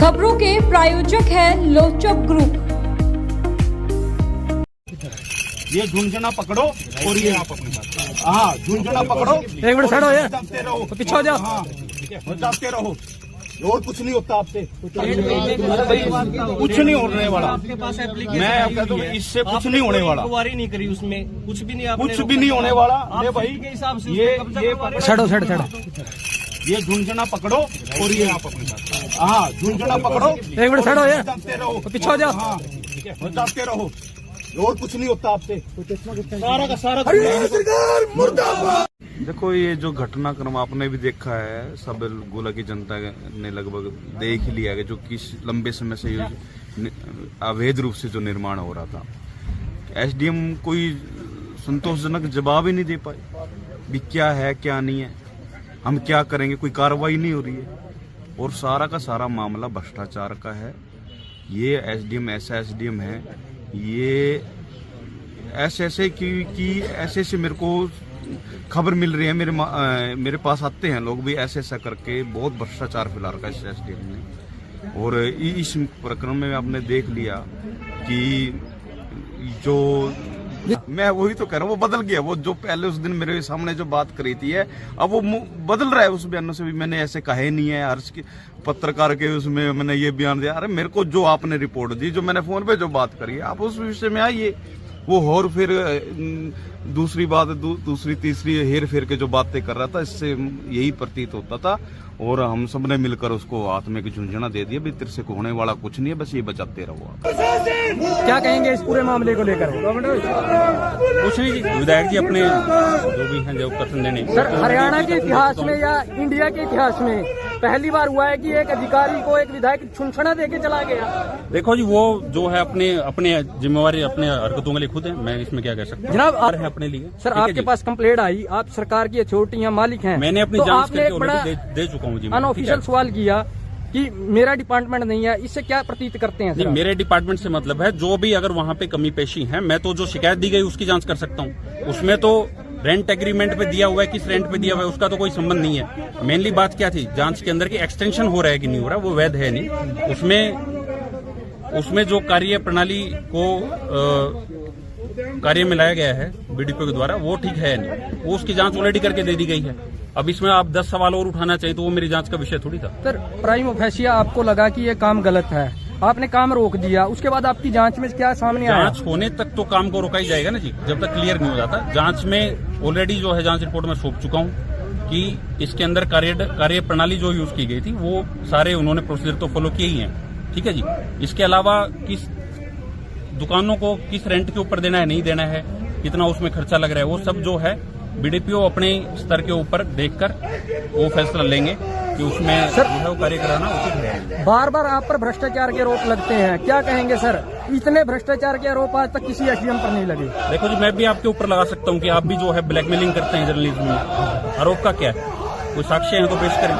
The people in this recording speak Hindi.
खबरों के प्रायोजक है लोचक ग्रुप। ये झुंझुना पकड़ो और ये आप अपने साथ, हाँ झुंझुना पकड़ो, एक मिनट खड़ो यार, जाते रहो, पीछे हो जाओ, हाँ जाते रहो, और कुछ नहीं होता आपसे, कुछ नहीं होने वाला। आपके पास एप्लीकेशन मैं आपका तो इससे कुछ नहीं होने वाला, इंक्वायरी नहीं करी उसमें, कुछ भी नहीं, कुछ भी नहीं होने वाला। ये भाई के हिसाब से ये छड़ो छड़ छड़ो, ये झुंझुना पकड़ो और ये आप अपने साथ, हाँ झुंझुना पकड़ो, एक मिनट खड़ो यार, जाते रहो, पीछे हो जाओ, हाँ जाते रहो, और कुछ नहीं होता आपसे, सारा का सारा। देखो ये जो घटनाक्रम आपने भी देखा है, सब गोला की जनता ने लगभग देख ही लिया है जो किस लंबे समय से अवैध रूप से जो निर्माण हो रहा था। एसडीएम कोई संतोषजनक जवाब ही नहीं दे पाए भी क्या है क्या नहीं है, हम क्या करेंगे, कोई कार्रवाई नहीं हो रही है। और सारा का सारा मामला भ्रष्टाचार का है। ये एसडीएम ऐसा एसडीएम है, ये ऐसे कि ऐसे मेरे को खबर मिल रही है, मेरे पास आते हैं लोग भी ऐसा करके बहुत भ्रष्टाचार फैला रखा है इस एसडीएम ने। और इस प्रकरण में आपने देख लिया कि जो मैं वही तो कह रहा हूँ, वो बदल गया। वो जो पहले उस दिन मेरे सामने जो बात करी थी है, अब वो बदल रहा है। उस बयानों से भी मैंने ऐसे कहे नहीं है, हर्ष की पत्रकार के उसमें मैंने ये बयान दिया। अरे मेरे को जो आपने रिपोर्ट दी, जो मैंने फोन पे जो बात करी है, आप उस विषय में आइए। वो और फिर दूसरी बात, दूसरी तीसरी हेर फेर के जो बातें कर रहा था, इससे यही प्रतीत होता था। और हम सब ने मिलकर उसको हाथ में झुंझुना दे दिया, तेरे से होने वाला कुछ नहीं है, बस ये बचाते रहो। क्या कहेंगे इस पूरे मामले को लेकर? कुछ नहीं जी, विधायक जी अपने जो भी हैं जो कथन देने। सर, हरियाणा के इतिहास में या इंडिया के इतिहास में पहली बार हुआ है कि एक अधिकारी को एक विधायक छुंछना देके चला गया। देखो जी, वो जो है अपने जिम्मेवारी अपने हरकतों के लिए खुद है, मैं इसमें क्या कह सकता हूँ। जनाब आप है अपने लिए। सर, आपके पास कंप्लेंट आई, आप सरकार की अथॉरिटी मालिक हैं, मैंने अपनी तो जांच आपने करके एक बड़ा ऑलरेडी दे चुका हूँ जी। अनऑफिशियल सवाल किया कि मेरा डिपार्टमेंट नहीं है, इससे क्या प्रतीत करते हैं? नहीं, मेरे डिपार्टमेंट से मतलब है जो भी अगर वहाँ पे कमी पेशी है, मैं तो जो शिकायत दी गई उसकी जांच कर सकता हूँ। उसमें तो रेंट एग्रीमेंट पे दिया हुआ है, किस रेंट पे दिया हुआ है उसका तो कोई संबंध नहीं है। मेनली बात क्या थी जांच के अंदर की, एक्सटेंशन हो रहा है कि नहीं हो रहा, वो वैध है नहीं। उसमें जो कार्य प्रणाली को कार्य में लाया गया है बीडीपीओ के द्वारा, वो ठीक है नहीं, वो उसकी जांच ऑलरेडी करके दे दी गई है। अब इसमें आप 10 सवाल और उठाना चाहिए तो वो मेरी जांच का विषय थोड़ी था। सर, प्राइम फेशिया आपको लगा कि ये काम गलत है, आपने काम रोक दिया, उसके बाद आपकी जांच में क्या सामने आया? जांच होने तक तो काम को रोका ही जाएगा ना जी, जब तक क्लियर नहीं हो जाता। जांच में ऑलरेडी जो है जांच रिपोर्ट में सौंप चुका हूँ कि इसके अंदर कार्य प्रणाली जो यूज की गई थी वो सारे उन्होंने प्रोसीजर तो फॉलो किए ही हैं, ठीक है जी। इसके अलावा किस दुकानों को किस रेंट के ऊपर देना है, नहीं देना है, कितना उसमें खर्चा लग रहा है, वो सब जो है बीडीपीओ अपने स्तर के ऊपर देखकर वो फैसला लेंगे कि उसमें जो है वो कार्य कराना उचित है। बार बार आप पर भ्रष्टाचार के आरोप लगते हैं, क्या कहेंगे सर? इतने भ्रष्टाचार के आरोप आज तक किसी एसडीएम पर नहीं लगे। देखो जी, मैं भी आपके ऊपर लगा सकता हूँ कि आप भी जो है ब्लैकमेलिंग करते हैं जर्नलिज्म में। आरोप का क्या है, कोई साक्ष्य है तो पेश करें।